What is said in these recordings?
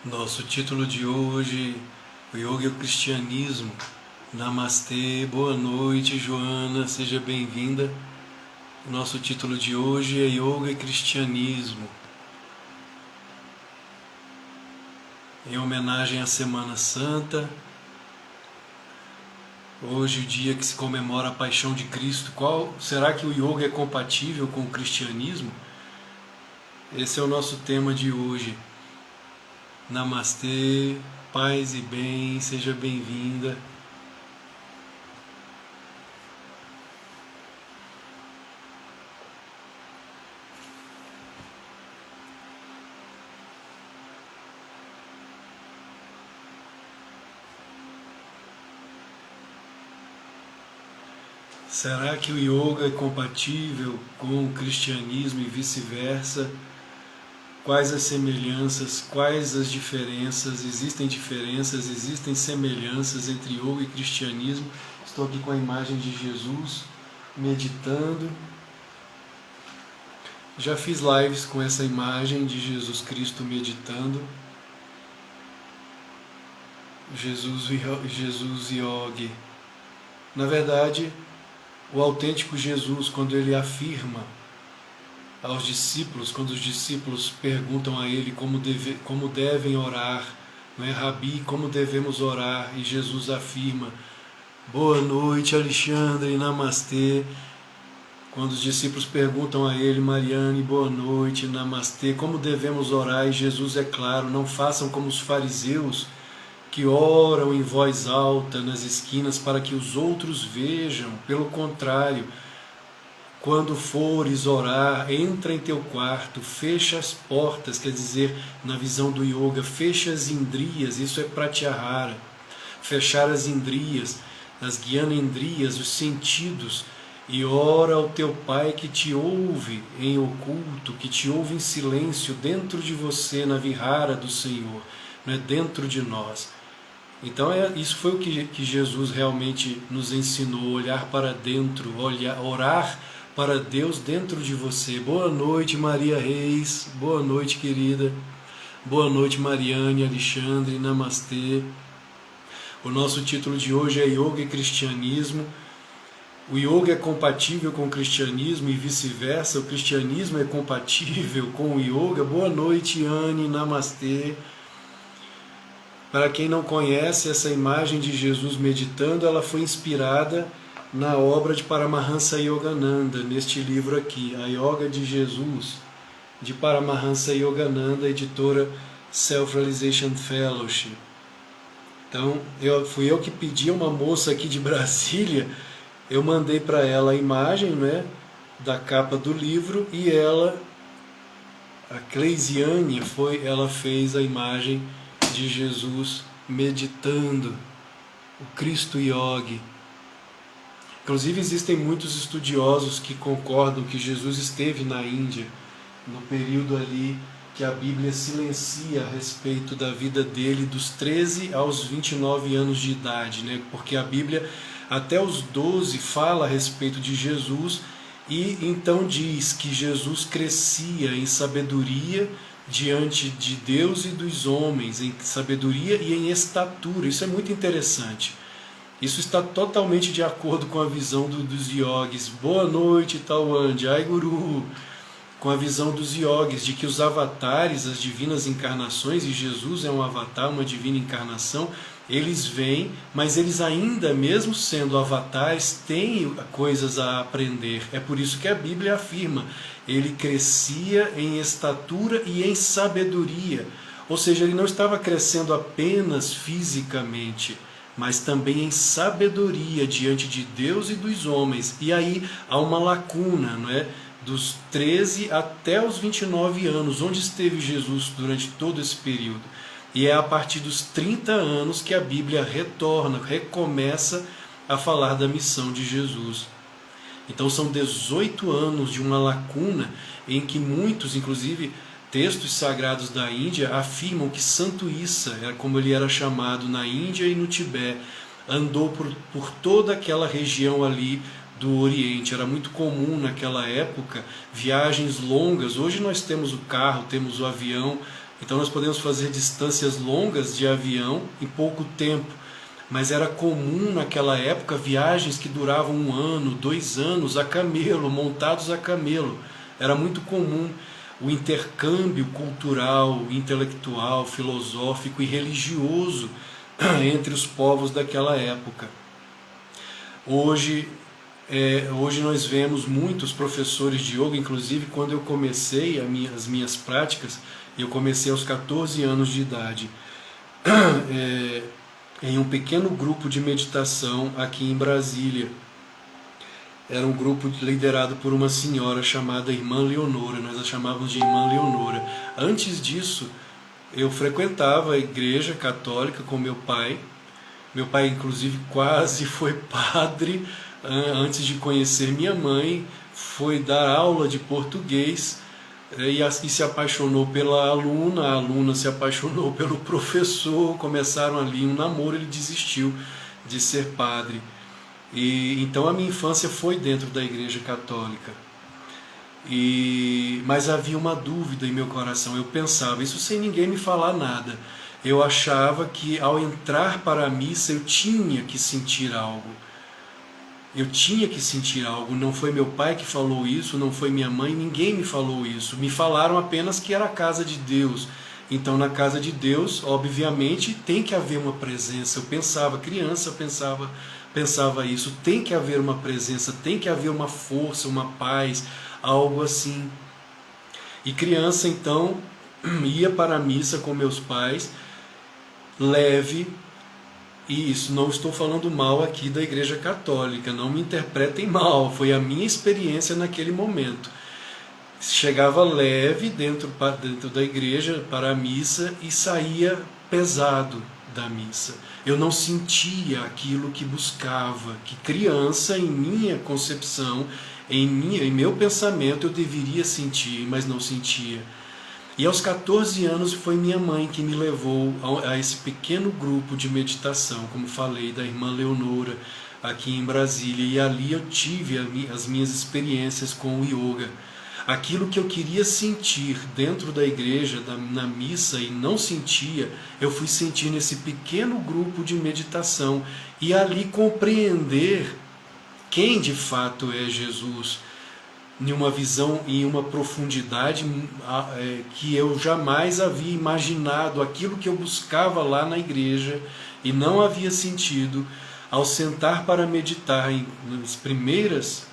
Nosso título de hoje, o Yoga e o Cristianismo. Namastê, boa noite, Joana, seja bem-vinda. Nosso título de hoje é Yoga e Cristianismo, em homenagem à Semana Santa. Hoje, o dia que se comemora a Paixão de Cristo. Será que o Yoga é compatível com o Cristianismo? Esse é o nosso tema de hoje. Namastê, paz e bem, seja bem-vinda. Será que o yoga é compatível com o cristianismo e vice-versa? Quais as semelhanças, quais as diferenças? Existem semelhanças entre yoga e cristianismo. Estou aqui com a imagem de Jesus meditando. Já fiz lives com essa imagem de Jesus Cristo meditando. Jesus Yogi. Na verdade, o autêntico Jesus, quando ele afirma aos discípulos, quando os discípulos perguntam a ele como devem orar, não é, Rabi, como devemos orar, e Jesus afirma, boa noite, Alexandre, namastê. Quando os discípulos perguntam a ele, Mariane, boa noite, namastê, como devemos orar, e Jesus é claro, não façam como os fariseus, que oram em voz alta nas esquinas para que os outros vejam. Pelo contrário, quando fores orar, entra em teu quarto, fecha as portas, quer dizer, na visão do yoga, fecha as indriyas, isso é pratyahara, fechar as indriyas, as gyanendriyas, os sentidos, e ora ao teu Pai que te ouve em oculto, que te ouve em silêncio dentro de você, na vihara do Senhor, não é, dentro de nós. Então isso foi o que Jesus realmente nos ensinou, olhar para dentro, orar para Deus dentro de você. Boa noite, Maria Reis, boa noite, querida, boa noite, Mariane, Alexandre, namastê. O nosso título de hoje é Yoga e Cristianismo. O yoga é compatível com o cristianismo e vice-versa, o cristianismo é compatível com o yoga. Boa noite, Anne, namastê. Para quem não conhece, essa imagem de Jesus meditando, ela foi inspirada na obra de Paramahansa Yogananda, neste livro aqui, A Yoga de Jesus, de Paramahansa Yogananda, editora Self-Realization Fellowship. Então, fui eu que pedi a uma moça aqui de Brasília, eu mandei para ela a imagem, né, da capa do livro, e ela, a Cleisiane, ela fez a imagem de Jesus meditando, o Cristo Yogi. Inclusive existem muitos estudiosos que concordam que Jesus esteve na Índia, no período ali que a Bíblia silencia a respeito da vida dele, dos 13 aos 29 anos de idade, né? Porque a Bíblia até os 12 fala a respeito de Jesus, e então diz que Jesus crescia em sabedoria diante de Deus e dos homens, em sabedoria e em estatura. Isso é muito interessante. Isso está totalmente de acordo com a visão dos yogis. Boa noite, Tawan, Jai Guru. Com a visão dos yogis, de que os avatares, as divinas encarnações, e Jesus é um avatar, uma divina encarnação, eles vêm, mas eles ainda, mesmo sendo avatares, têm coisas a aprender. É por isso que a Bíblia afirma, ele crescia em estatura e em sabedoria. Ou seja, ele não estava crescendo apenas fisicamente, mas também em sabedoria diante de Deus e dos homens. E aí há uma lacuna, não é? Dos 13 até os 29 anos, onde esteve Jesus durante todo esse período. E é a partir dos 30 anos que a Bíblia recomeça a falar da missão de Jesus. Então são 18 anos de uma lacuna em que muitos, inclusive textos sagrados da Índia, afirmam que Santo Issa, como ele era chamado na Índia e no Tibete, andou por toda aquela região ali do Oriente. Era muito comum naquela época viagens longas. Hoje nós temos o carro, temos o avião, Então nós podemos fazer distâncias longas de avião em pouco tempo, mas era comum naquela época viagens que duravam 1 ano, 2 anos a camelo, montados a camelo. Era muito comum o intercâmbio cultural, intelectual, filosófico e religioso entre os povos daquela época. Hoje nós vemos muitos professores de yoga, inclusive quando eu comecei as minhas práticas, eu comecei aos 14 anos de idade, em um pequeno grupo de meditação aqui em Brasília. Era um grupo liderado por uma senhora chamada Irmã Leonora, nós a chamávamos de Irmã Leonora. Antes disso, eu frequentava a igreja católica com meu pai. Meu pai, inclusive, quase foi padre antes de conhecer minha mãe. Foi dar aula de português e se apaixonou pela aluna. A aluna se apaixonou pelo professor. Começaram ali um namoro, ele desistiu de ser padre. Então a minha infância foi dentro da igreja católica. Mas havia uma dúvida em meu coração. Eu pensava, isso sem ninguém me falar nada. Eu achava que ao entrar para a missa eu tinha que sentir algo. Eu tinha que sentir algo. Não foi meu pai que falou isso, não foi minha mãe, ninguém me falou isso. Me falaram apenas que era a casa de Deus. Então na casa de Deus, obviamente, tem que haver uma presença. Eu pensava, criança, pensava isso, tem que haver uma presença, tem que haver uma força, uma paz, algo assim. E criança, então, ia para a missa com meus pais, leve, e isso, não estou falando mal aqui da igreja católica, não me interpretem mal, foi a minha experiência naquele momento. Chegava leve dentro da igreja para a missa e saía pesado da missa. Eu não sentia aquilo que buscava, que criança, em minha concepção, em meu pensamento, eu deveria sentir, mas não sentia. E aos 14 anos foi minha mãe que me levou a esse pequeno grupo de meditação, como falei, da Irmã Leonora, aqui em Brasília. E ali eu tive as minhas experiências com o yoga. Aquilo que eu queria sentir dentro da igreja, na missa, e não sentia, eu fui sentir nesse pequeno grupo de meditação. E ali compreender quem de fato é Jesus, em uma visão e em uma profundidade que eu jamais havia imaginado, aquilo que eu buscava lá na igreja e não havia sentido. Ao sentar para meditar, nas primeiras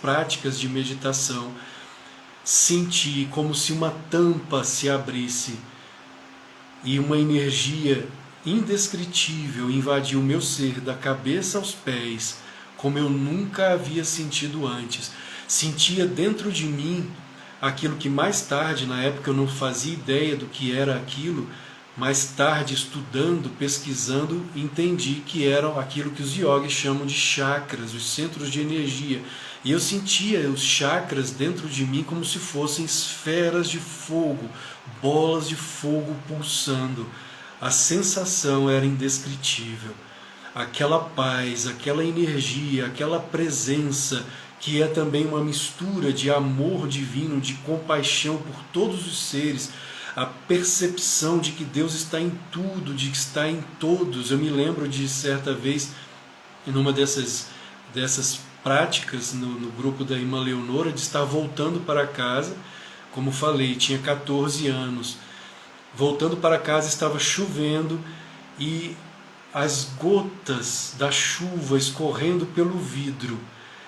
práticas de meditação, senti como se uma tampa se abrisse e uma energia indescritível invadiu o meu ser, da cabeça aos pés, como eu nunca havia sentido antes. Sentia dentro de mim aquilo que mais tarde, na época eu não fazia ideia do que era aquilo, mais tarde estudando, pesquisando, entendi que eram aquilo que os yogis chamam de chakras, os centros de energia. E eu sentia os chakras dentro de mim como se fossem esferas de fogo, bolas de fogo pulsando. A sensação era indescritível. Aquela paz, aquela energia, aquela presença, que é também uma mistura de amor divino, de compaixão por todos os seres, a percepção de que Deus está em tudo, de que está em todos. Eu me lembro de certa vez, numa dessas práticas no grupo da Irmã Leonora, de estar voltando para casa, como falei, tinha 14 anos. Voltando para casa estava chovendo e as gotas da chuva escorrendo pelo vidro.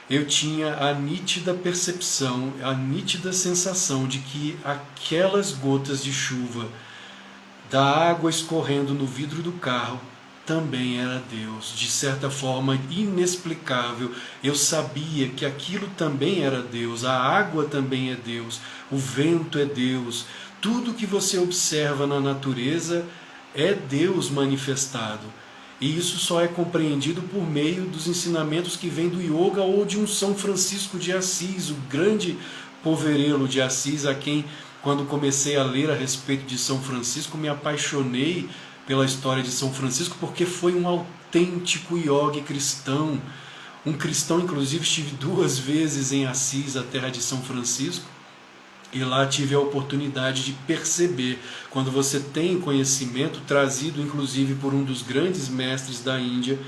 Eu tinha a nítida percepção, a nítida sensação de que aquelas gotas de chuva, da água escorrendo no vidro do carro, também era Deus. De certa forma inexplicável, eu sabia que aquilo também era Deus, a água também é Deus, o vento é Deus, tudo que você observa na natureza é Deus manifestado. E isso só é compreendido por meio dos ensinamentos que vêm do yoga ou de um São Francisco de Assis, o grande poverelo de Assis, a quem, quando comecei a ler a respeito de São Francisco, me apaixonei pela história de São Francisco, porque foi um autêntico yogi cristão. Um cristão, inclusive, estive 2 vezes em Assis, a terra de São Francisco, E lá tive a oportunidade de perceber, quando você tem conhecimento, trazido inclusive por um dos grandes mestres da Índia,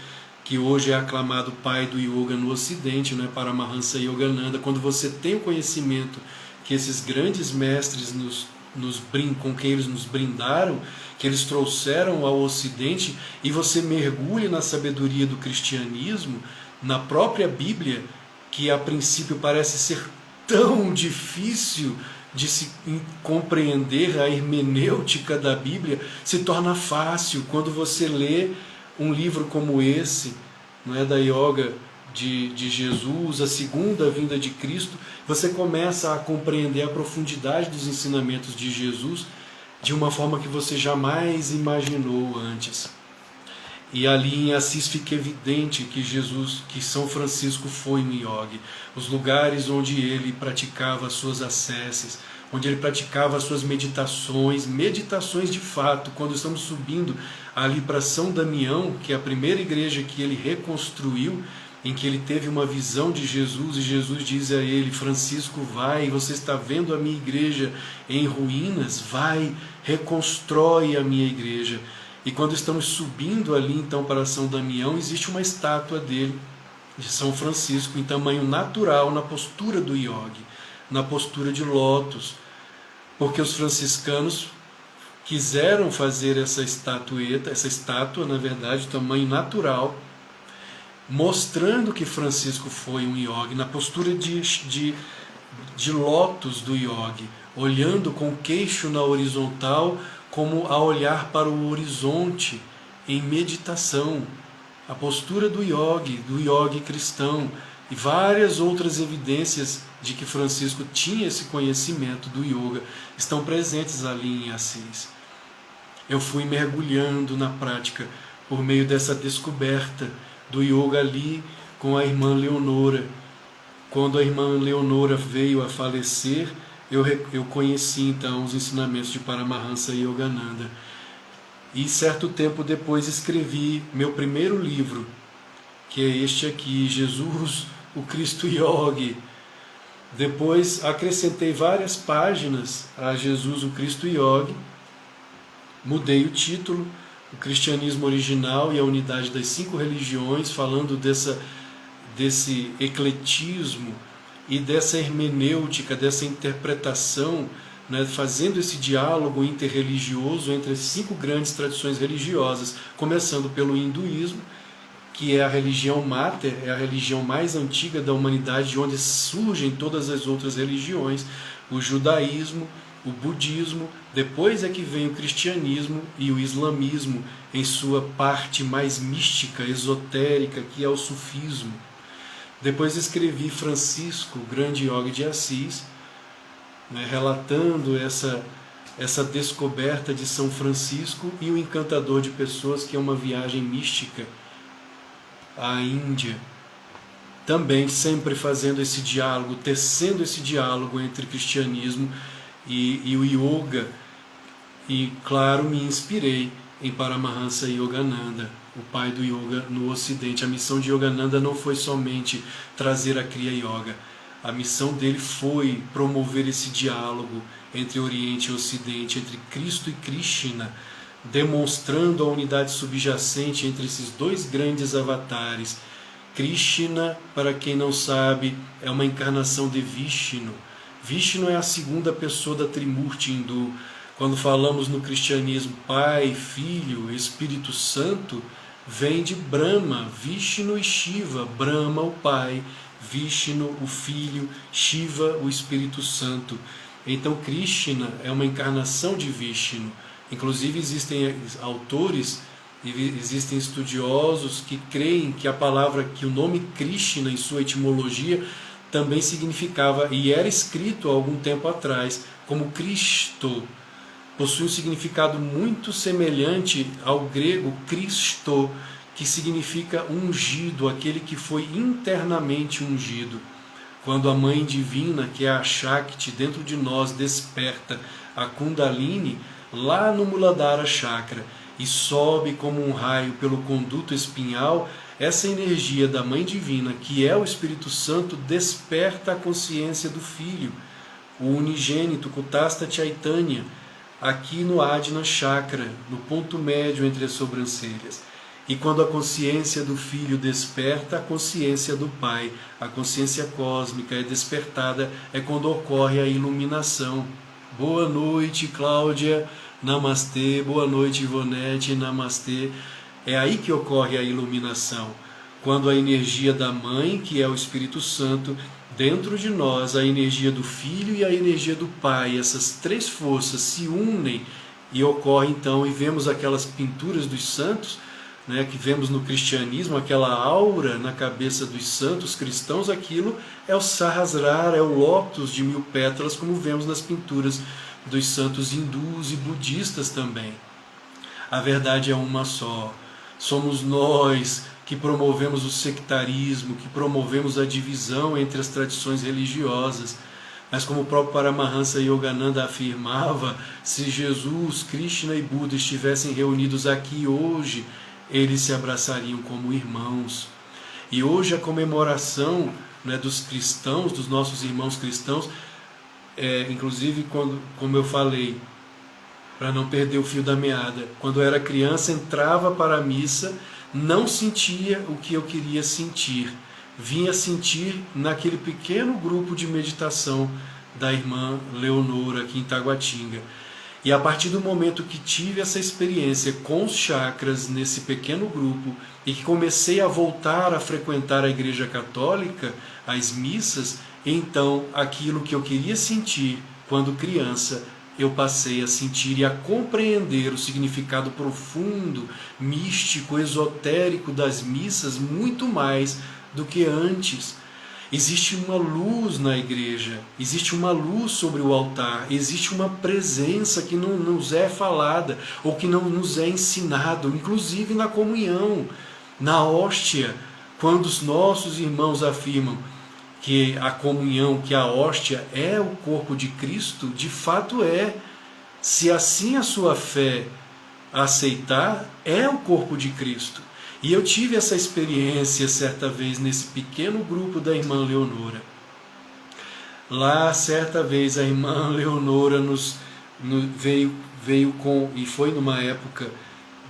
que hoje é aclamado pai do yoga no ocidente, né, Paramahansa Yogananda, quando você tem o conhecimento que esses grandes mestres com quem eles nos brindaram, que eles trouxeram ao ocidente, e você mergulha na sabedoria do cristianismo, na própria Bíblia, que a princípio parece ser tão difícil de se compreender, a hermenêutica da Bíblia se torna fácil quando você lê um livro como esse, não é, da Yoga de Jesus, a segunda vinda de Cristo. Você começa a compreender a profundidade dos ensinamentos de Jesus de uma forma que você jamais imaginou antes. E ali em Assis fica evidente que São Francisco foi um yogi. Os lugares onde ele praticava as suas asceses, onde ele praticava as suas meditações de fato. Quando estamos subindo ali para São Damião, que é a primeira igreja que ele reconstruiu, em que ele teve uma visão de Jesus, e Jesus diz a ele: Francisco, vai, você está vendo a minha igreja em ruínas? Vai, reconstrói a minha igreja. E quando estamos subindo ali então para São Damião, existe uma estátua dele, de São Francisco, em tamanho natural, na postura do yogi, na postura de lótus, porque os franciscanos quiseram fazer essa estátua, na verdade, tamanho natural, mostrando que Francisco foi um yogi, na postura de lótus do yogi, olhando com o queixo na horizontal, como a olhar para o horizonte em meditação, a postura do yogi cristão, e várias outras evidências de que Francisco tinha esse conhecimento do yoga estão presentes ali em Assis. Eu fui mergulhando na prática por meio dessa descoberta do yoga ali com a irmã Leonora. Quando a irmã Leonora veio a falecer, eu conheci então os ensinamentos de Paramahansa Yogananda. E certo tempo depois escrevi meu primeiro livro, que é este aqui, Jesus, o Cristo Yogi. Depois acrescentei várias páginas a Jesus, o Cristo Yogi. Mudei o título, o cristianismo original e a unidade das 5 religiões, falando desse ecletismo e dessa hermenêutica, dessa interpretação, né, fazendo esse diálogo interreligioso entre as 5 grandes tradições religiosas, começando pelo hinduísmo, que é a religião máter, é a religião mais antiga da humanidade, de onde surgem todas as outras religiões, o judaísmo, o budismo, depois é que vem o cristianismo e o islamismo em sua parte mais mística, esotérica, que é o sufismo. Depois escrevi Francisco, o grande yogi de Assis, né, relatando essa descoberta de São Francisco e o Encantador de Pessoas, que é uma viagem mística à Índia. Também sempre fazendo esse diálogo, tecendo esse diálogo entre cristianismo e o yoga. E claro, me inspirei em Paramahansa Yogananda, o pai do yoga no ocidente. A missão de Yogananda não foi somente trazer a Kriya Yoga. A missão dele foi promover esse diálogo entre Oriente e Ocidente, entre Cristo e Krishna, demonstrando a unidade subjacente entre esses 2 grandes avatares. Krishna, para quem não sabe, é uma encarnação de Vishnu. Vishnu é a segunda pessoa da Trimurti hindu. Quando falamos no cristianismo Pai, Filho, Espírito Santo, vem de Brahma, Vishnu e Shiva. Brahma, o Pai, Vishnu, o Filho, Shiva, o Espírito Santo. Então Krishna é uma encarnação de Vishnu. Inclusive existem autores, existem estudiosos que creem que o nome Krishna, em sua etimologia, também significava, e era escrito há algum tempo atrás, como Cristo. Possui um significado muito semelhante ao grego Christo, que significa ungido, aquele que foi internamente ungido. Quando a Mãe Divina, que é a Shakti, dentro de nós desperta a Kundalini, lá no Muladhara Chakra, e sobe como um raio pelo conduto espinhal, essa energia da Mãe Divina, que é o Espírito Santo, desperta a consciência do Filho, o unigênito Kutastha Chaitanya, aqui no Ajna Chakra, no ponto médio entre as sobrancelhas. E quando a consciência do filho desperta, a consciência do pai, a consciência cósmica é despertada, é quando ocorre a iluminação. Boa noite, Cláudia, namastê. Boa noite, Ivonete, namastê. É aí que ocorre a iluminação, quando a energia da mãe, que é o Espírito Santo, dentro de nós, a energia do filho e a energia do pai, essas três forças se unem e ocorre então, e vemos aquelas pinturas dos santos, né, que vemos no cristianismo, aquela aura na cabeça dos santos cristãos, aquilo é o Sahasrara, é o lótus de 1000 pétalas, como vemos nas pinturas dos santos hindus e budistas também. A verdade é uma só. Somos nós que promovemos o sectarismo, que promovemos a divisão entre as tradições religiosas. Mas como o próprio Paramahansa Yogananda afirmava, se Jesus, Krishna e Buda estivessem reunidos aqui hoje, eles se abraçariam como irmãos. E hoje a comemoração, né, dos cristãos, dos nossos irmãos cristãos, inclusive como eu falei, para não perder o fio da meada, quando eu era criança entrava para a missa, não sentia o que eu queria sentir, vinha sentir naquele pequeno grupo de meditação da irmã Leonora aqui em Taguatinga. E a partir do momento que tive essa experiência com os chakras nesse pequeno grupo e que comecei a voltar a frequentar a Igreja Católica, as missas, então aquilo que eu queria sentir quando criança, eu passei a sentir e a compreender o significado profundo, místico, esotérico das missas muito mais do que antes. Existe uma luz na igreja, existe uma luz sobre o altar, existe uma presença que não nos é falada ou que não nos é ensinado, inclusive na comunhão, na hóstia, quando os nossos irmãos afirmam que a comunhão, que a hóstia é o corpo de Cristo, de fato é. Se assim a sua fé aceitar, é o corpo de Cristo. E eu tive essa experiência certa vez nesse pequeno grupo da irmã Leonora. Lá, certa vez, a irmã Leonora veio com, e foi numa época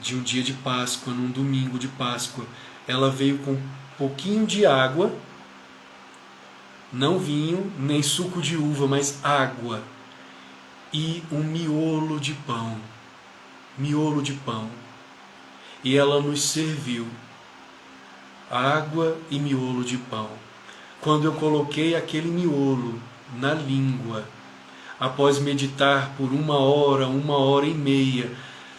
de um dia de Páscoa, num domingo de Páscoa, ela veio com um pouquinho de água, não vinho, nem suco de uva, mas água, e um miolo de pão. Miolo de pão. E ela nos serviu água e miolo de pão. Quando eu coloquei aquele miolo na língua, após meditar por 1 hora e meia,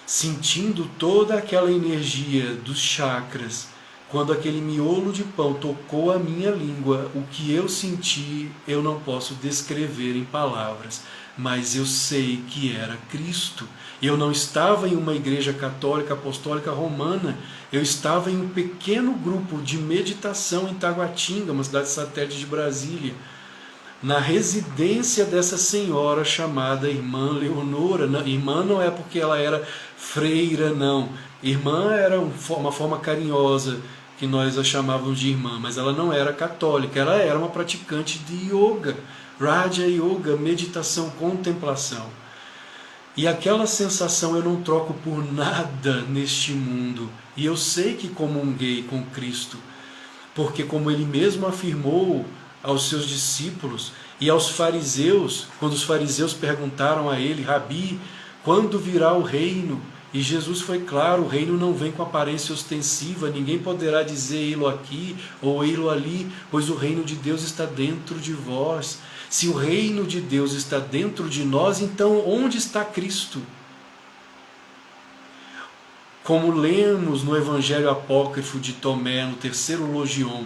sentindo toda aquela energia dos chakras, quando aquele miolo de pão tocou a minha língua, o que eu senti eu não posso descrever em palavras, mas eu sei que era Cristo. Eu não estava em uma igreja católica apostólica romana, eu estava em um pequeno grupo de meditação em Taguatinga, uma cidade satélite de Brasília, na residência dessa senhora chamada Irmã Leonora. Irmã não é porque ela era freira, não. Irmã era uma forma carinhosa que nós a chamávamos de irmã, mas ela não era católica, ela era uma praticante de yoga, Raja Yoga, meditação, contemplação. E aquela sensação eu não troco por nada neste mundo. E eu sei que comunguei com Cristo, porque como ele mesmo afirmou aos seus discípulos e aos fariseus, quando os fariseus perguntaram a ele, Rabi, quando virá o reino? E Jesus foi claro, o reino não vem com aparência ostensiva, ninguém poderá dizer ei-lo aqui ou ei-lo ali, pois o reino de Deus está dentro de vós. Se o reino de Deus está dentro de nós, então onde está Cristo? Como lemos no Evangelho Apócrifo de Tomé, no 3º Logion,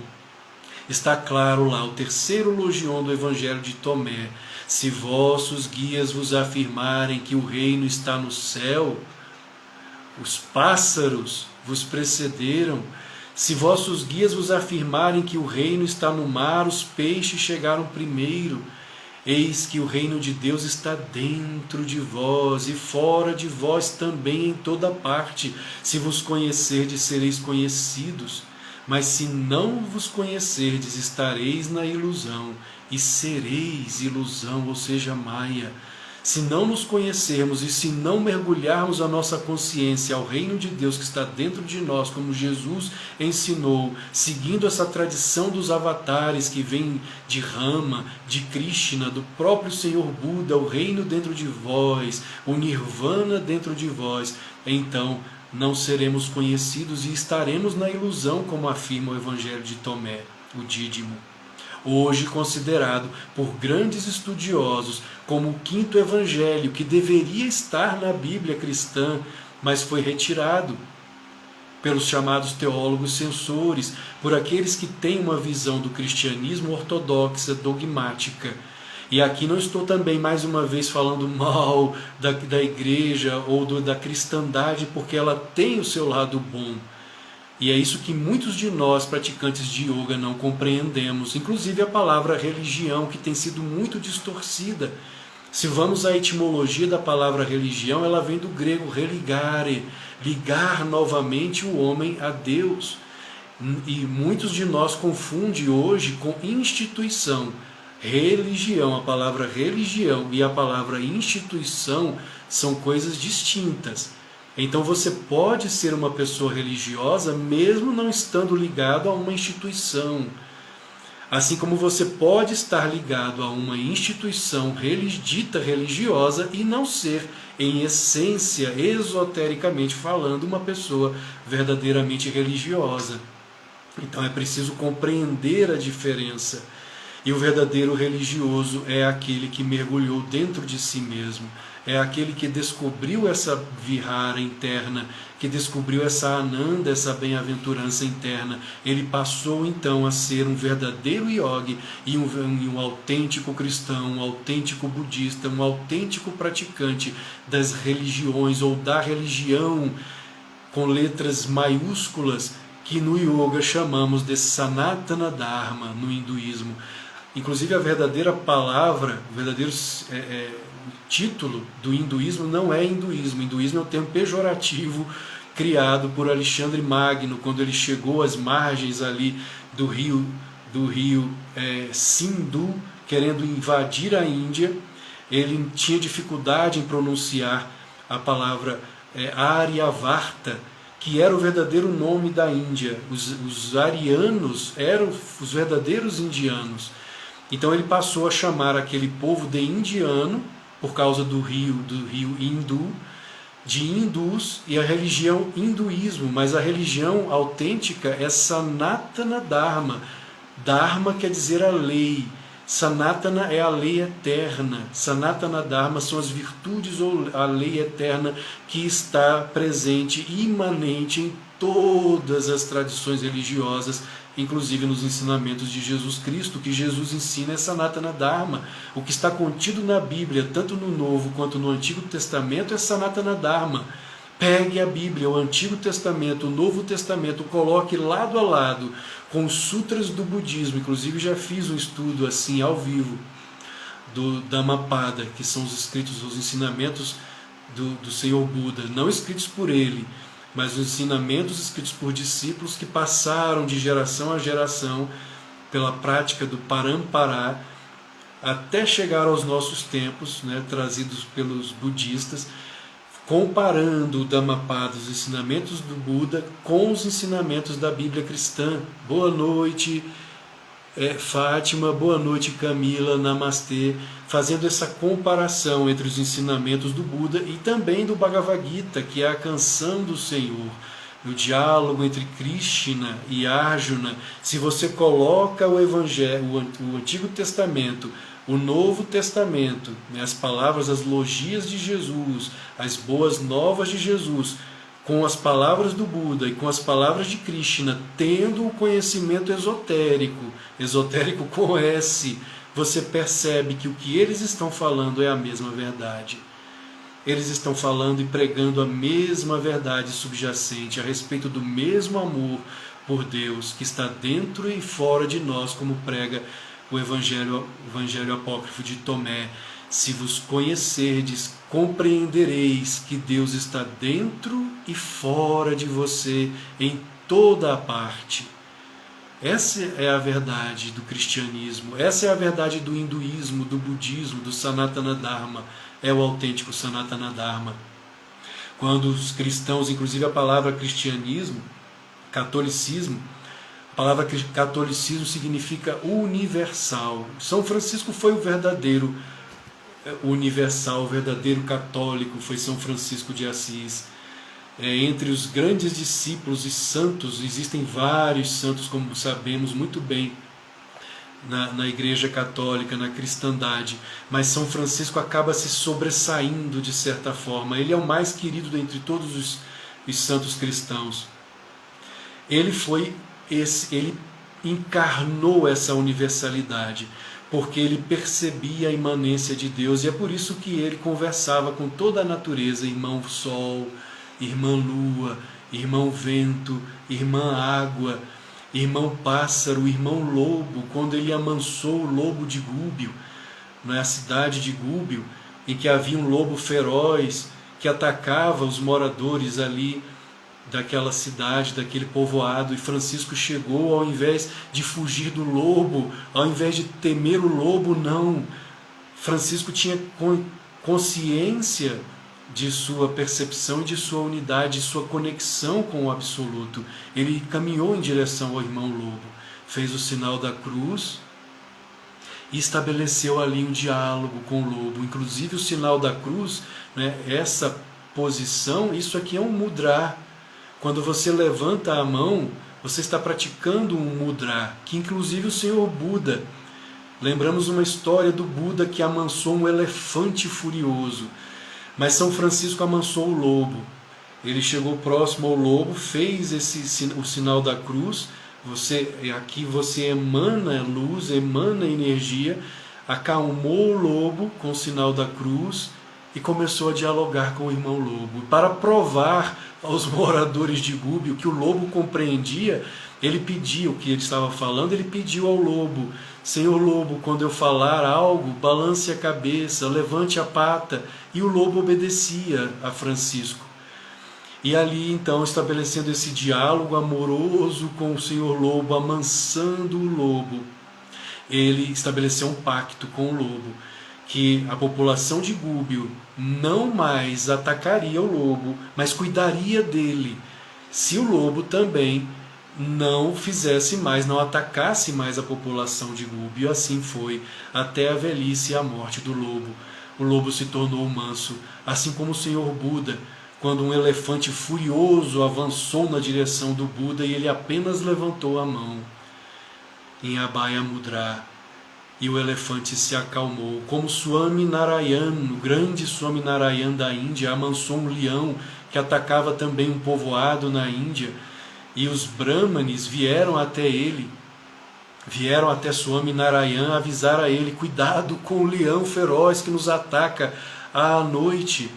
está claro lá, o 3º Logion do Evangelho de Tomé, se vossos guias vos afirmarem que o reino está no céu, os pássaros vos precederam. Se vossos guias vos afirmarem que o reino está no mar, os peixes chegaram primeiro. Eis que o reino de Deus está dentro de vós e fora de vós também em toda parte. Se vos conhecerdes, sereis conhecidos. Mas se não vos conhecerdes, estareis na ilusão, e sereis ilusão, ou seja, maia. Se não nos conhecermos e se não mergulharmos a nossa consciência ao reino de Deus que está dentro de nós, como Jesus ensinou, seguindo essa tradição dos avatares que vem de Rama, de Krishna, do próprio Senhor Buda, o reino dentro de vós, o Nirvana dentro de vós, então não seremos conhecidos e estaremos na ilusão, como afirma o Evangelho de Tomé, o Dídimo, hoje considerado por grandes estudiosos como o quinto evangelho, que deveria estar na Bíblia cristã, mas foi retirado pelos chamados teólogos censores, por aqueles que têm uma visão do cristianismo ortodoxa, dogmática. E aqui não estou também, mais uma vez, falando mal da igreja ou da cristandade, porque ela tem o seu lado bom. E é isso que muitos de nós, praticantes de yoga, não compreendemos. Inclusive a palavra religião, que tem sido muito distorcida. Se vamos à etimologia da palavra religião, ela vem do grego religare, ligar novamente o homem a Deus. E muitos de nós confundem hoje com instituição. Religião, a palavra religião e a palavra instituição são coisas distintas. Então você pode ser uma pessoa religiosa mesmo não estando ligado a uma instituição. Assim como você pode estar ligado a uma instituição dita religiosa e não ser, em essência, esotericamente falando, uma pessoa verdadeiramente religiosa. Então é preciso compreender a diferença. E o verdadeiro religioso é aquele que mergulhou dentro de si mesmo, é aquele que descobriu essa vihara interna, que descobriu essa ananda, essa bem-aventurança interna. Ele passou então a ser um verdadeiro yogi e um autêntico cristão, um autêntico budista, um autêntico praticante das religiões ou da religião com letras maiúsculas que no yoga chamamos de Sanatana Dharma, no hinduísmo. Inclusive a verdadeira palavra, o verdadeiro título do hinduísmo não é hinduísmo. Hinduísmo é um termo pejorativo criado por Alexandre Magno, quando ele chegou às margens ali do rio Sindhu, querendo invadir a Índia. Ele tinha dificuldade em pronunciar a palavra Aryavarta, que era o verdadeiro nome da Índia. Os arianos eram os verdadeiros indianos. Então ele passou a chamar aquele povo de indiano, por causa do rio Hindu, de hindus, e a religião hinduísmo, mas a religião autêntica é Sanatana Dharma. Dharma quer dizer a lei. Sanatana é a lei eterna. Sanatana Dharma são as virtudes ou a lei eterna que está presente, imanente em todas as tradições religiosas, inclusive nos ensinamentos de Jesus Cristo. O que Jesus ensina é Sanatana Dharma. O que está contido na Bíblia, tanto no Novo quanto no Antigo Testamento, é Sanatana Dharma. Pegue a Bíblia, o Antigo Testamento, o Novo Testamento, coloque lado a lado com os sutras do budismo. Inclusive já fiz um estudo assim ao vivo do Dhammapada, que são os escritos, os ensinamentos do Senhor Buda, não escritos por ele, mas os ensinamentos escritos por discípulos que passaram de geração a geração pela prática do Parampara até chegar aos nossos tempos, trazidos pelos budistas, comparando o Dhammapada, os ensinamentos do Buda, com os ensinamentos da Bíblia cristã. Boa noite, Fátima, boa noite, Camila, Namastê, fazendo essa comparação entre os ensinamentos do Buda e também do Bhagavad Gita, que é a canção do Senhor, o diálogo entre Krishna e Arjuna. Se você coloca o Evangelho, o Antigo Testamento, o Novo Testamento, as palavras, as logias de Jesus, as boas novas de Jesus, com as palavras do Buda e com as palavras de Krishna, tendo o conhecimento esotérico com S, você percebe que o que eles estão falando é a mesma verdade. Eles estão falando e pregando a mesma verdade subjacente a respeito do mesmo amor por Deus que está dentro e fora de nós, como prega o Evangelho apócrifo de Tomé. Se vos conhecerdes, compreendereis que Deus está dentro e fora de você, em toda a parte. Essa é a verdade do cristianismo, essa é a verdade do hinduísmo, do budismo, do Sanatana Dharma, é o autêntico Sanatana Dharma. Quando os cristãos, inclusive a palavra cristianismo, catolicismo, a palavra catolicismo significa universal. São Francisco foi o verdadeiro universal, o verdadeiro católico, foi São Francisco de Assis. Entre os grandes discípulos e santos, existem vários santos, como sabemos muito bem, na Igreja Católica, na cristandade, mas São Francisco acaba se sobressaindo de certa forma. Ele é o mais querido dentre todos os santos cristãos. Ele encarnou essa universalidade, porque ele percebia a imanência de Deus, e é por isso que ele conversava com toda a natureza, irmão Sol, irmã Lua, irmão Vento, irmã Água, irmão Pássaro, irmão Lobo, quando ele amansou o lobo de Gúbio, na cidade de Gúbio, em que havia um lobo feroz que atacava os moradores ali daquela cidade, daquele povoado, e Francisco chegou, ao invés de fugir do lobo, ao invés de temer o lobo, não. Francisco tinha consciência de sua percepção e de sua unidade, de sua conexão com o absoluto. Ele caminhou em direção ao irmão lobo, fez o sinal da cruz e estabeleceu ali um diálogo com o lobo. Inclusive o sinal da cruz, né, essa posição, isso aqui é um mudra. Quando você levanta a mão, você está praticando um mudra, que inclusive o Senhor Buda, lembramos uma história do Buda que amansou um elefante furioso, mas São Francisco amansou o lobo. Ele chegou próximo ao lobo, fez o sinal da cruz. Aqui você emana luz, emana energia, acalmou o lobo com o sinal da cruz e começou a dialogar com o irmão lobo. Para provar aos moradores de Gúbio que o lobo compreendia, ele pediu o que ele estava falando, ele pediu ao lobo: Senhor lobo, quando eu falar algo, balance a cabeça, levante a pata. E o lobo obedecia a Francisco. E ali então, estabelecendo esse diálogo amoroso com o Senhor lobo, amansando o lobo, ele estabeleceu um pacto com o lobo, que a população de Gúbio não mais atacaria o lobo, mas cuidaria dele, se o lobo também não fizesse mais, não atacasse mais a população de Gúbio. Assim foi até a velhice e a morte do lobo. O lobo se tornou manso, assim como o Senhor Buda, quando um elefante furioso avançou na direção do Buda e ele apenas levantou a mão em Abhaya Mudra, e o elefante se acalmou. Como Swami Narayana, o grande Swami Narayana da Índia, amansou um leão que atacava também um povoado na Índia, e os brahmanes vieram até ele, vieram até Swami Narayana avisar a ele: cuidado com o leão feroz que nos ataca à noite.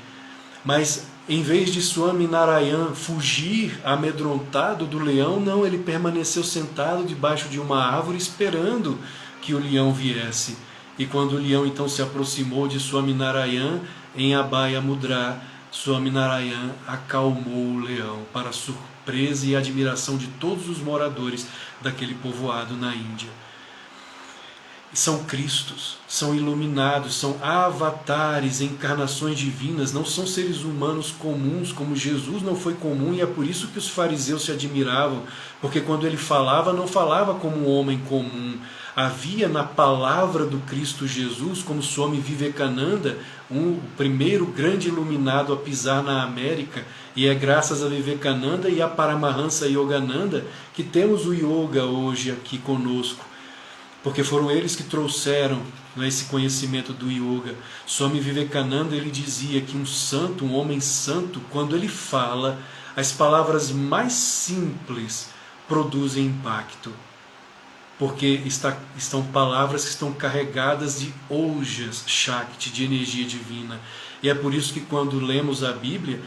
Mas em vez de Swami Narayana fugir amedrontado do leão, não, ele permaneceu sentado debaixo de uma árvore esperando que o leão viesse. E quando o leão então se aproximou de Swami Narayana em Abhaya Mudra, Swami Narayana acalmou o leão, para surpresa e admiração de todos os moradores daquele povoado na Índia. São Cristos, são iluminados, são avatares, encarnações divinas, não são seres humanos comuns, como Jesus não foi comum, e é por isso que os fariseus se admiravam, porque quando ele falava, não falava como um homem comum. Havia na palavra do Cristo Jesus, como Swami Vivekananda, o primeiro grande iluminado a pisar na América, e é graças a Vivekananda e a Paramahansa Yogananda que temos o yoga hoje aqui conosco, porque foram eles que trouxeram, né, esse conhecimento do yoga. Swami Vivekananda, ele dizia que um santo, um homem santo, quando ele fala, as palavras mais simples produzem impacto, porque estão palavras que estão carregadas de ojas, Shakti, de energia divina. E é por isso que quando lemos a Bíblia,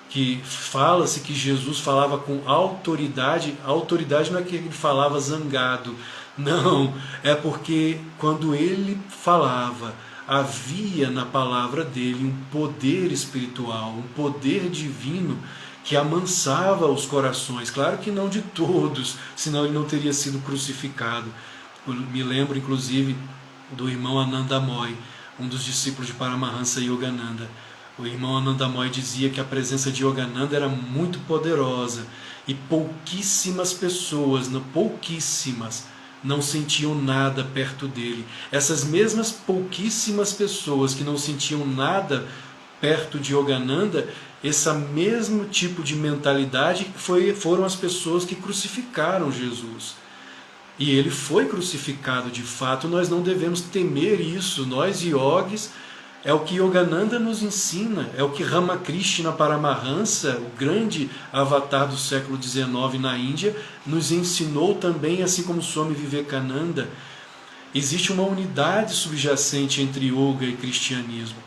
que fala-se que Jesus falava com autoridade, a autoridade não é que ele falava zangado, não, é porque quando ele falava, havia na palavra dele um poder espiritual, um poder divino que amansava os corações. Claro que não de todos, senão ele não teria sido crucificado. Eu me lembro, inclusive, do irmão Anandamoy, um dos discípulos de Paramahansa Yogananda. O irmão Anandamoy dizia que a presença de Yogananda era muito poderosa e pouquíssimas pessoas, não sentiam nada perto dele. Essas mesmas pouquíssimas pessoas que não sentiam nada perto de Yogananda, esse mesmo tipo de mentalidade foram as pessoas que crucificaram Jesus. E ele foi crucificado de fato. Nós não devemos temer isso. Nós, yogis, é o que Yogananda nos ensina, é o que Ramakrishna Paramahansa, o grande avatar do século XIX na Índia, nos ensinou também, assim como Swami Vivekananda. Existe uma unidade subjacente entre yoga e cristianismo.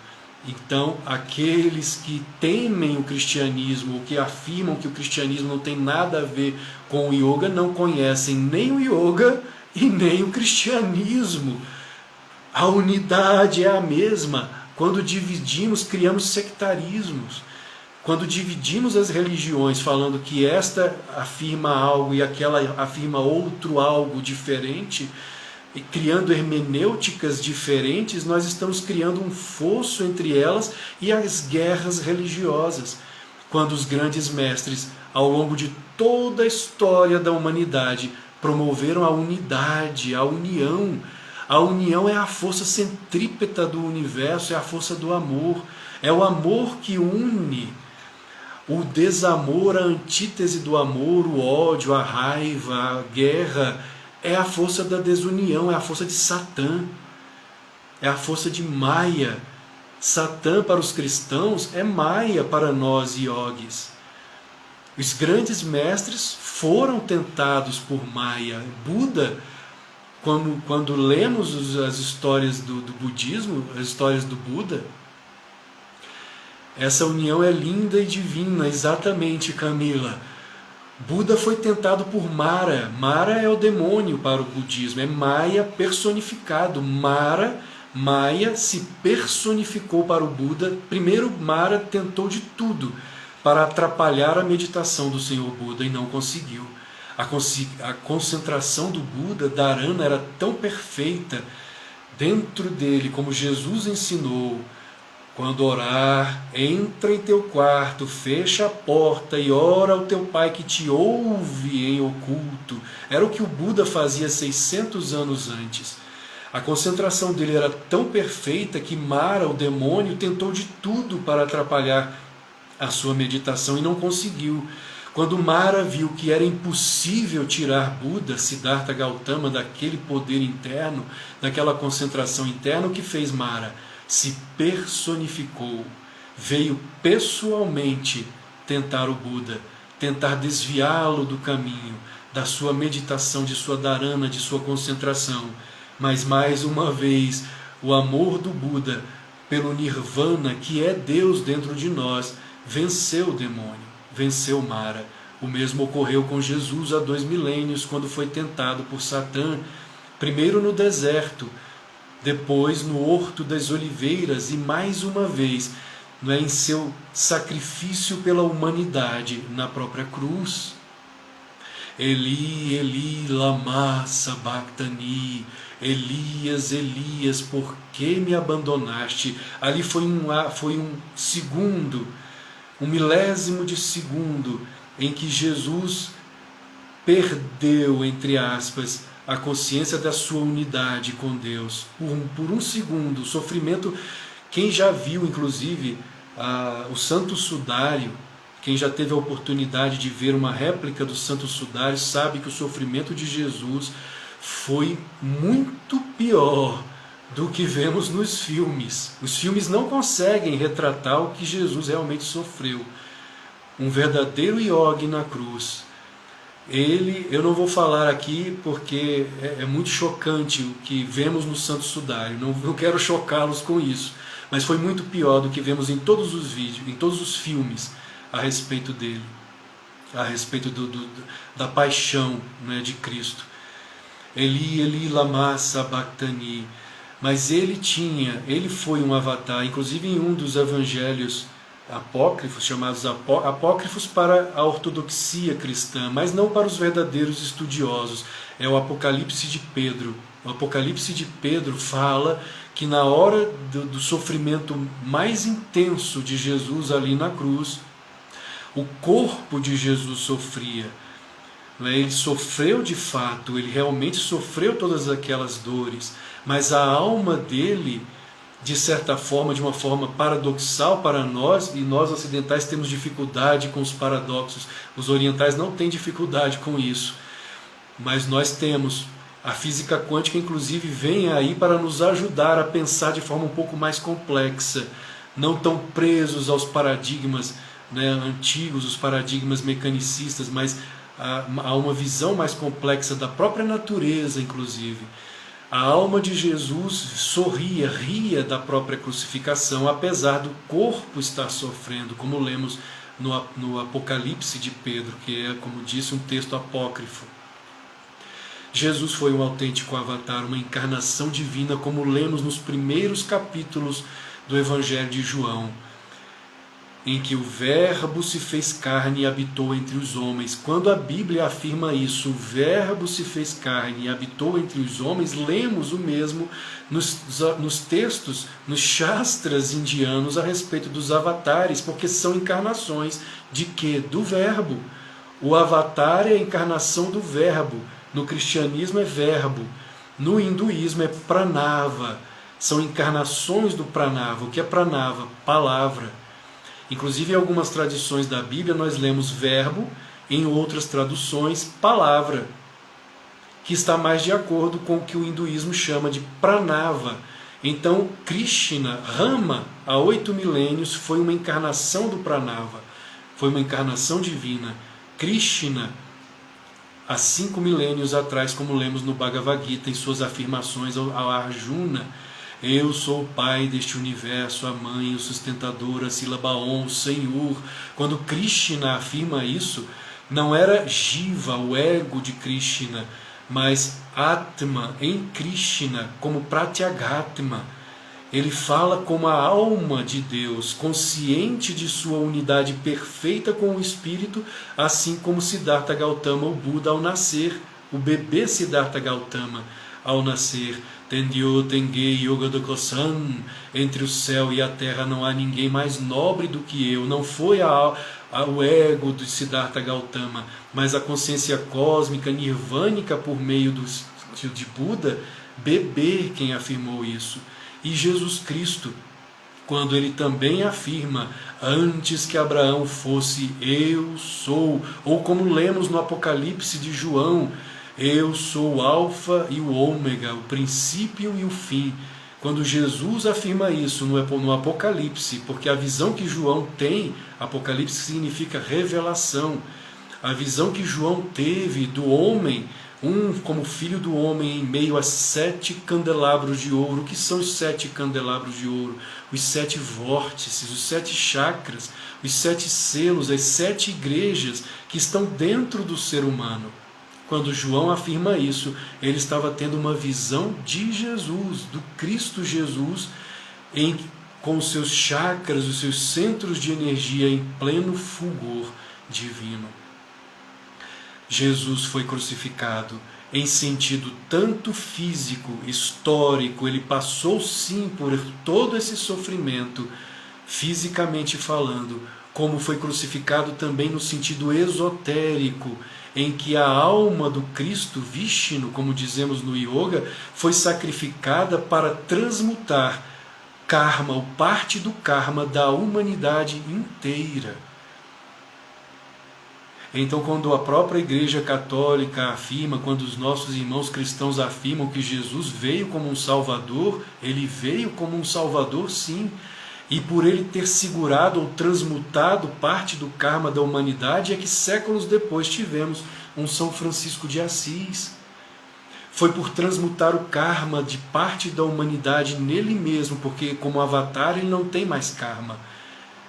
Então, aqueles que temem o cristianismo, ou que afirmam que o cristianismo não tem nada a ver com o yoga, não conhecem nem o yoga e nem o cristianismo. A unidade é a mesma. Quando dividimos, criamos sectarismos. Quando dividimos as religiões, falando que esta afirma algo e aquela afirma outro algo diferente, e criando hermenêuticas diferentes, nós estamos criando um fosso entre elas e as guerras religiosas. Quando os grandes mestres, ao longo de toda a história da humanidade, promoveram a unidade, a união. A união é a força centrípeta do universo, é a força do amor. É o amor que une. O desamor, a antítese do amor, o ódio, a raiva, a guerra, é a força da desunião, é a força de Satã, é a força de Maya. Satã para os cristãos é Maya para nós yogis. Os grandes mestres foram tentados por Maya. Buda, quando lemos as histórias do budismo, as histórias do Buda, essa união é linda e divina, exatamente, Camila. Buda foi tentado por Mara. Mara é o demônio para o budismo, é Maya personificado. Maya se personificou para o Buda. Primeiro, Mara tentou de tudo para atrapalhar a meditação do Senhor Buda e não conseguiu. A concentração do Buda, Dharana, era tão perfeita dentro dele, como Jesus ensinou. Quando orar, entra em teu quarto, fecha a porta e ora ao teu Pai que te ouve em oculto. Era o que o Buda fazia 600 anos antes. A concentração dele era tão perfeita que Mara, o demônio, tentou de tudo para atrapalhar a sua meditação e não conseguiu. Quando Mara viu que era impossível tirar Buda, Siddhartha Gautama, daquele poder interno, daquela concentração interna, o que fez Mara? Se personificou, veio pessoalmente tentar o Buda, tentar desviá-lo do caminho, da sua meditação, de sua dharana, de sua concentração. Mas mais uma vez, o amor do Buda pelo Nirvana, que é Deus dentro de nós, venceu o demônio, venceu Mara. O mesmo ocorreu com Jesus há 2 milênios, quando foi tentado por Satã, primeiro no deserto, depois no Horto das Oliveiras e mais uma vez em seu sacrifício pela humanidade na própria cruz. Eli, Eli, lama sabachthani. Elias, Elias, por que me abandonaste? Ali foi um segundo, um milésimo de segundo em que Jesus perdeu, entre aspas, a consciência da sua unidade com Deus. Por um segundo, o sofrimento, quem já viu inclusive o Santo Sudário, quem já teve a oportunidade de ver uma réplica do Santo Sudário, sabe que o sofrimento de Jesus foi muito pior do que vemos nos filmes. Os filmes não conseguem retratar o que Jesus realmente sofreu. Um verdadeiro yogi na cruz. Eu não vou falar aqui porque é muito chocante o que vemos no Santo Sudário, não quero chocá-los com isso, mas foi muito pior do que vemos em todos os vídeos, em todos os filmes a respeito dele, a respeito da paixão, né, de Cristo. Eli, Eli, lama sabachthani. Mas ele foi um avatar, inclusive em um dos evangelhos apócrifos, chamados apócrifos para a ortodoxia cristã, mas não para os verdadeiros estudiosos. É o Apocalipse de Pedro. O Apocalipse de Pedro fala que na hora do sofrimento mais intenso de Jesus ali na cruz, o corpo de Jesus sofria. Ele sofreu de fato, ele realmente sofreu todas aquelas dores, mas a alma dele, de certa forma, de uma forma paradoxal para nós, e nós ocidentais temos dificuldade com os paradoxos, os orientais não têm dificuldade com isso, mas nós temos. A física quântica, inclusive, vem aí para nos ajudar a pensar de forma um pouco mais complexa, não tão presos aos paradigmas, né, antigos, os paradigmas mecanicistas, mas a uma visão mais complexa da própria natureza, inclusive. A alma de Jesus sorria, ria da própria crucificação, apesar do corpo estar sofrendo, como lemos no Apocalipse de Pedro, que é, como disse, um texto apócrifo. Jesus foi um autêntico avatar, uma encarnação divina, como lemos nos primeiros capítulos do Evangelho de João, em que o Verbo se fez carne e habitou entre os homens. Quando a Bíblia afirma isso, o Verbo se fez carne e habitou entre os homens, lemos o mesmo nos textos, nos shastras indianos a respeito dos avatares, porque são encarnações de quê? Do Verbo. O avatar é a encarnação do Verbo. No cristianismo é verbo, no hinduísmo é pranava, são encarnações do pranava. O que é pranava? Palavra. Inclusive em algumas tradições da Bíblia nós lemos verbo, em outras traduções palavra, que está mais de acordo com o que o hinduísmo chama de pranava. Então Krishna, Rama, há 8 milênios, foi uma encarnação do pranava, foi uma encarnação divina. Krishna, há 5 milênios atrás, como lemos no Bhagavad Gita, em suas afirmações ao Arjuna, eu sou o pai deste universo, a mãe, o sustentador, a sílaba Om, o Senhor. Quando Krishna afirma isso, não era Jiva, o ego de Krishna, mas Atma em Krishna, como Pratyagatma. Ele fala como a alma de Deus, consciente de sua unidade perfeita com o Espírito, assim como Siddhartha Gautama, o Buda, ao nascer, o bebê Siddhartha Gautama, ao nascer. Tendyo Tengei Yoga Dokosan, entre o céu e a terra não há ninguém mais nobre do que eu. Não foi o ego de Siddhartha Gautama, mas a consciência cósmica, nirvânica por meio de Buda, bebê, quem afirmou isso. E Jesus Cristo, quando ele também afirma, antes que Abraão fosse, eu sou, ou como lemos no Apocalipse de João, eu sou o alfa e o ômega, o princípio e o fim. Quando Jesus afirma isso no Apocalipse, porque a visão que João tem, Apocalipse significa revelação, a visão que João teve do homem, como filho do homem em meio a 7 candelabros de ouro. O que são os 7 candelabros de ouro? Os 7 vórtices, os 7 chakras, os 7 selos, as 7 igrejas que estão dentro do ser humano. Quando João afirma isso, ele estava tendo uma visão de Jesus, do Cristo Jesus, com os seus chakras, os seus centros de energia em pleno fulgor divino. Jesus foi crucificado em sentido tanto físico, histórico, ele passou sim por todo esse sofrimento, fisicamente falando, como foi crucificado também no sentido esotérico, em que a alma do Cristo, Vishnu, como dizemos no Yoga, foi sacrificada para transmutar karma, ou parte do karma da humanidade inteira. Então, quando a própria Igreja Católica afirma, quando os nossos irmãos cristãos afirmam que Jesus veio como um Salvador, ele veio como um Salvador, sim, e por ele ter segurado ou transmutado parte do karma da humanidade, é que séculos depois tivemos um São Francisco de Assis. Foi por transmutar o karma de parte da humanidade nele mesmo, porque como avatar ele não tem mais karma,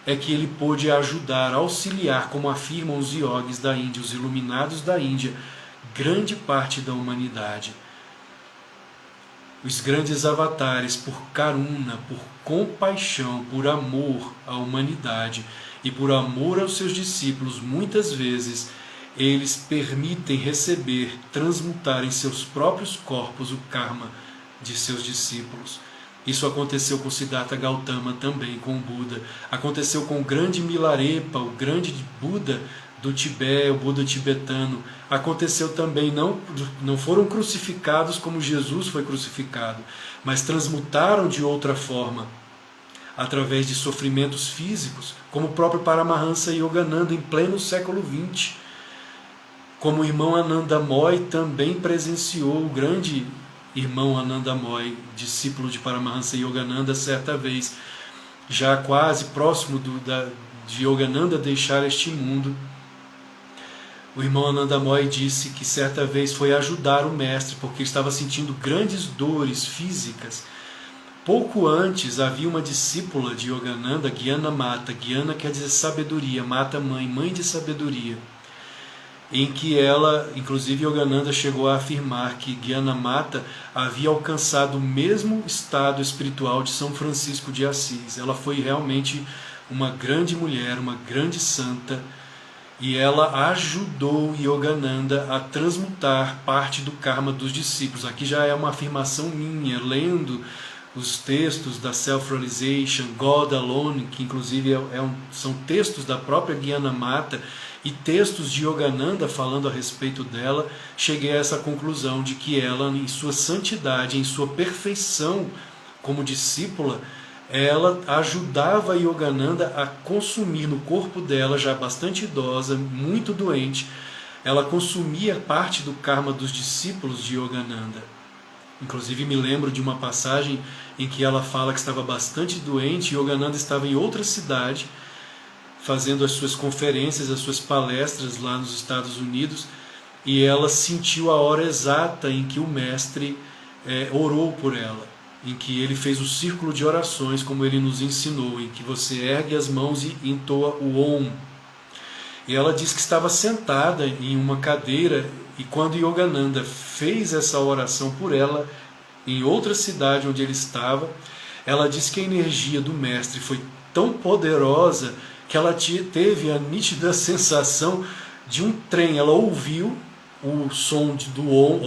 é que ele pôde ajudar, auxiliar, como afirmam os yogis da Índia, os iluminados da Índia, grande parte da humanidade. Os grandes avatares, por karuna, por compaixão, por amor à humanidade e por amor aos seus discípulos, muitas vezes eles permitem receber, transmutar em seus próprios corpos o karma de seus discípulos. Isso aconteceu com Siddhartha Gautama também, com o Buda. Aconteceu com o grande Milarepa, o grande Buda do Tibete, o Buda tibetano. Aconteceu também, não foram crucificados como Jesus foi crucificado, mas transmutaram de outra forma, através de sofrimentos físicos, como o próprio Paramahansa Yogananda em pleno século XX. Como o irmão Ananda Moy também presenciou, o grande irmão Ananda Moy, discípulo de Paramahansa Yogananda, certa vez, já quase próximo de Yogananda deixar este mundo, o irmão Ananda Moy disse que certa vez foi ajudar o mestre porque estava sentindo grandes dores físicas. Pouco antes havia uma discípula de Yogananda, Gyana Mata. Gyana quer dizer sabedoria, Mata mãe, mãe de sabedoria. Em que ela, inclusive Yogananda chegou a afirmar que Gyana Mata havia alcançado o mesmo estado espiritual de São Francisco de Assis. Ela foi realmente uma grande mulher, uma grande santa, e ela ajudou Yogananda a transmutar parte do karma dos discípulos. Aqui já é uma afirmação minha, lendo os textos da Self-Realization, God Alone, que inclusive são textos da própria Gyana Mata, e textos de Yogananda falando a respeito dela, cheguei a essa conclusão de que ela, em sua santidade, em sua perfeição como discípula, ela ajudava Yogananda a consumir no corpo dela, já bastante idosa, muito doente, ela consumia parte do karma dos discípulos de Yogananda. Inclusive me lembro de uma passagem em que ela fala que estava bastante doente, e Yogananda estava em outra cidade, fazendo as suas conferências, as suas palestras lá nos Estados Unidos, e ela sentiu a hora exata em que o mestre orou por ela, em que ele fez o círculo de orações, como ele nos ensinou, em que você ergue as mãos e entoa o Om. E ela disse que estava sentada em uma cadeira, e quando Yogananda fez essa oração por ela, em outra cidade onde ele estava, ela disse que a energia do mestre foi tão poderosa que ela teve a nítida sensação de um trem. Ela ouviu o som do Om,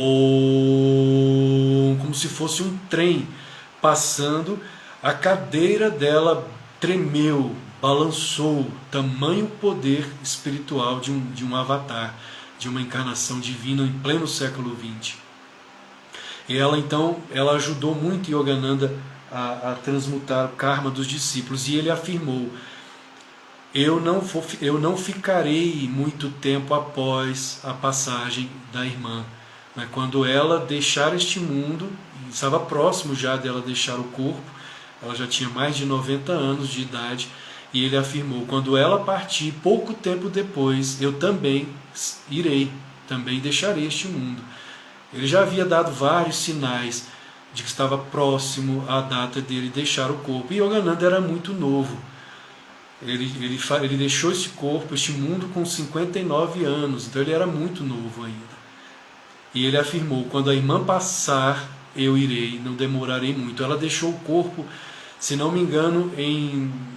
como se fosse um trem passando, a cadeira dela tremeu, balançou, tamanho poder espiritual de um avatar, de uma encarnação divina em pleno século XX. E ela então, ela ajudou muito Yogananda a transmutar o karma dos discípulos, e ele afirmou: eu não ficarei muito tempo após a passagem da irmã. Quando ela deixar este mundo, estava próximo já dela deixar o corpo, ela já tinha mais de 90 anos de idade, e ele afirmou: quando ela partir, pouco tempo depois, eu também irei, também deixarei este mundo. Ele já havia dado vários sinais de que estava próximo à data dele deixar o corpo, e Yogananda era muito novo. Ele deixou esse corpo, este mundo, com 59 anos, então ele era muito novo ainda. E ele afirmou: quando a irmã passar, eu irei, não demorarei muito. Ela deixou o corpo, se não me engano,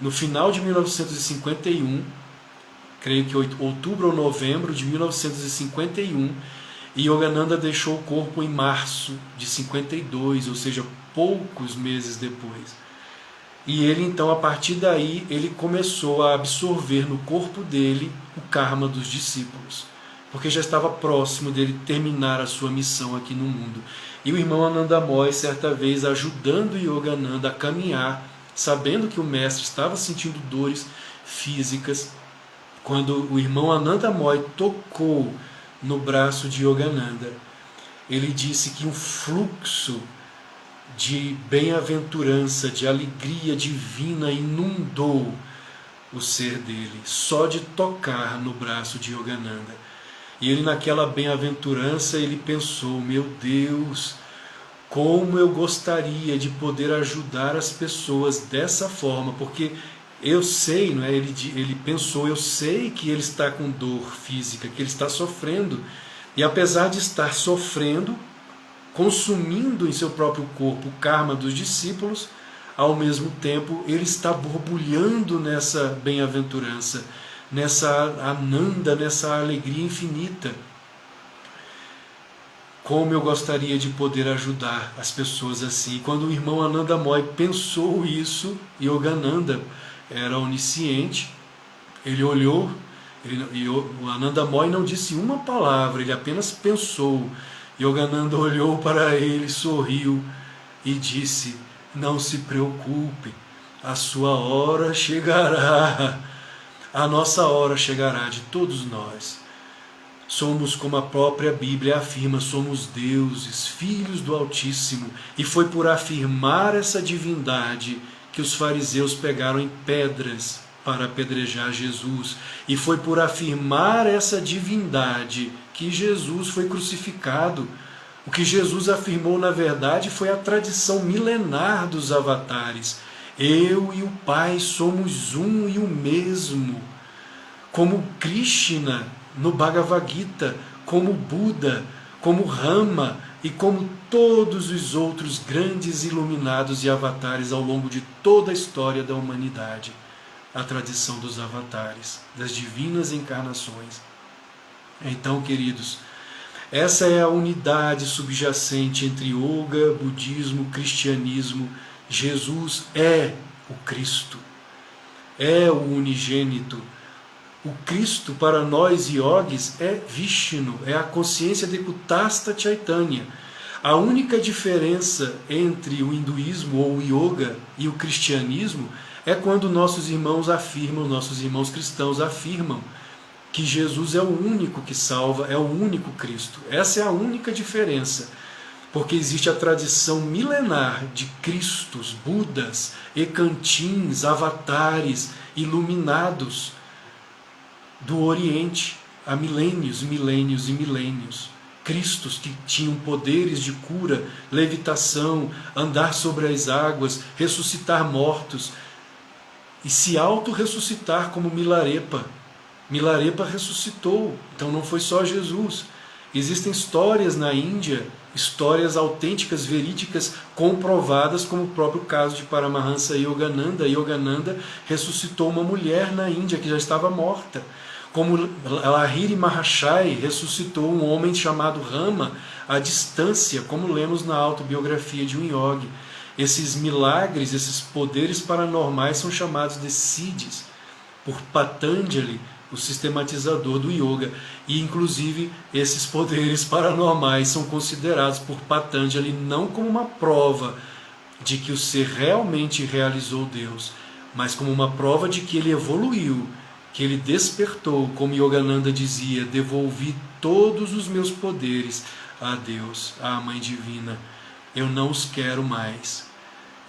no final de 1951, creio que outubro ou novembro de 1951, e Yogananda deixou o corpo em março de 52, ou seja, poucos meses depois. E ele então, a partir daí, ele começou a absorver no corpo dele o karma dos discípulos, porque já estava próximo dele terminar a sua missão aqui no mundo. E o irmão Ananda Moy, certa vez, ajudando Yogananda a caminhar, sabendo que o mestre estava sentindo dores físicas, quando o irmão Ananda Moy tocou no braço de Yogananda, ele disse que um fluxo de bem-aventurança, de alegria divina inundou o ser dele, só de tocar no braço de Yogananda. E ele, naquela bem-aventurança, ele pensou: meu Deus, como eu gostaria de poder ajudar as pessoas dessa forma, porque eu sei, não é? Ele pensou: eu sei que ele está com dor física, que ele está sofrendo, e apesar de estar sofrendo, consumindo em seu próprio corpo o karma dos discípulos, ao mesmo tempo ele está borbulhando nessa bem-aventurança, nessa ananda, nessa alegria infinita. Como eu gostaria de poder ajudar as pessoas assim. Quando o irmão Ananda Moy pensou isso, Yogananda era onisciente, ele olhou, o Ananda Moy não disse uma palavra, ele apenas pensou. Yogananda olhou para ele, sorriu e disse: não se preocupe, a sua hora chegará, a nossa hora chegará, de todos nós. Somos, como a própria Bíblia afirma, somos deuses, filhos do Altíssimo, e foi por afirmar essa divindade que os fariseus pegaram em pedras para apedrejar Jesus, e foi por afirmar essa divindade que Jesus foi crucificado. O que Jesus afirmou, na verdade, foi a tradição milenar dos avatares. Eu e o Pai somos um e o mesmo. Como Krishna no Bhagavad Gita, como Buda, como Rama e como todos os outros grandes iluminados e avatares ao longo de toda a história da humanidade. A tradição dos avatares, das divinas encarnações. Então, queridos, essa é a unidade subjacente entre yoga, budismo, cristianismo. Jesus é o Cristo, é o unigênito. O Cristo para nós yogis é Vishnu, é a consciência de Kutastha Chaitanya. A única diferença entre o hinduísmo ou o yoga e o cristianismo é quando nossos irmãos cristãos afirmam que Jesus é o único que salva, é o único Cristo. Essa é a única diferença, porque existe a tradição milenar de Cristos, Budas, Ekantins, avatares, iluminados do Oriente há milênios, milênios e milênios. Cristos que tinham poderes de cura, levitação, andar sobre as águas, ressuscitar mortos e se auto-ressuscitar como Milarepa. Milarepa ressuscitou, então não foi só Jesus. Existem histórias na Índia, histórias autênticas, verídicas, comprovadas, como o próprio caso de Paramahansa Yogananda. Yogananda ressuscitou uma mulher na Índia que já estava morta. Como Lahiri Mahashai ressuscitou um homem chamado Rama à distância, como lemos na autobiografia de um yogi. Esses milagres, esses poderes paranormais são chamados de siddhis por Patanjali, o sistematizador do yoga. E inclusive esses poderes paranormais são considerados por Patanjali não como uma prova de que o ser realmente realizou Deus, mas como uma prova de que ele evoluiu, que ele despertou, como Yogananda dizia: devolvi todos os meus poderes a Deus, à Mãe Divina. Eu não os quero mais.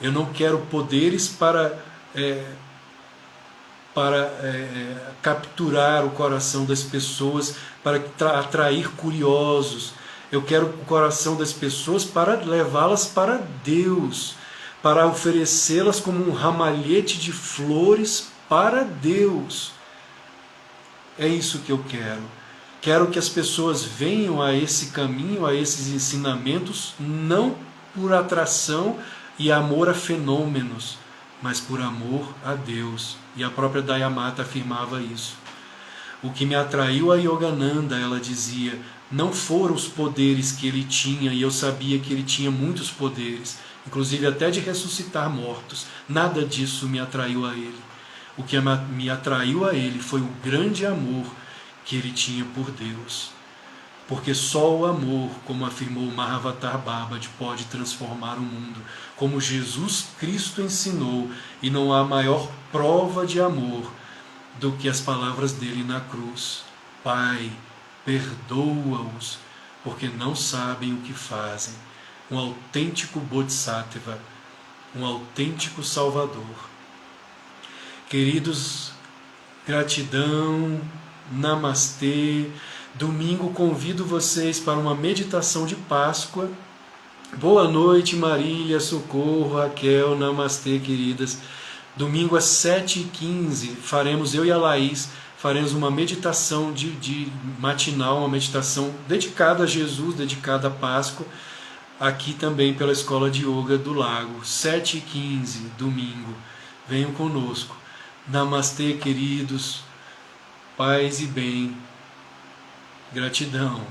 Eu não quero poderes para capturar o coração das pessoas, para atrair curiosos. Eu quero o coração das pessoas para levá-las para Deus, para oferecê-las como um ramalhete de flores para Deus. É isso que eu quero. Quero que as pessoas venham a esse caminho, a esses ensinamentos, não por atração e amor a fenômenos, mas por amor a Deus. E a própria Dayamata afirmava isso. O que me atraiu a Yogananda, ela dizia, não foram os poderes que ele tinha, e eu sabia que ele tinha muitos poderes, inclusive até de ressuscitar mortos. Nada disso me atraiu a ele. O que me atraiu a ele foi o grande amor que ele tinha por Deus. Porque só o amor, como afirmou Mahavatar Babaji, pode transformar o mundo, como Jesus Cristo ensinou, e não há maior prova de amor do que as palavras dele na cruz. Pai, perdoa-os, porque não sabem o que fazem. Um autêntico Bodhisattva, um autêntico Salvador. Queridos, gratidão, namastê. Domingo convido vocês para uma meditação de Páscoa. Boa noite, Marília, Socorro, Raquel, namastê, queridas. Domingo às 7h15, eu e a Laís, faremos uma meditação de matinal, uma meditação dedicada a Jesus, dedicada à Páscoa. aqui também pela Escola de Yoga do Lago, 7h15, domingo. Venham conosco. Namastê, queridos. Paz e bem. Gratidão.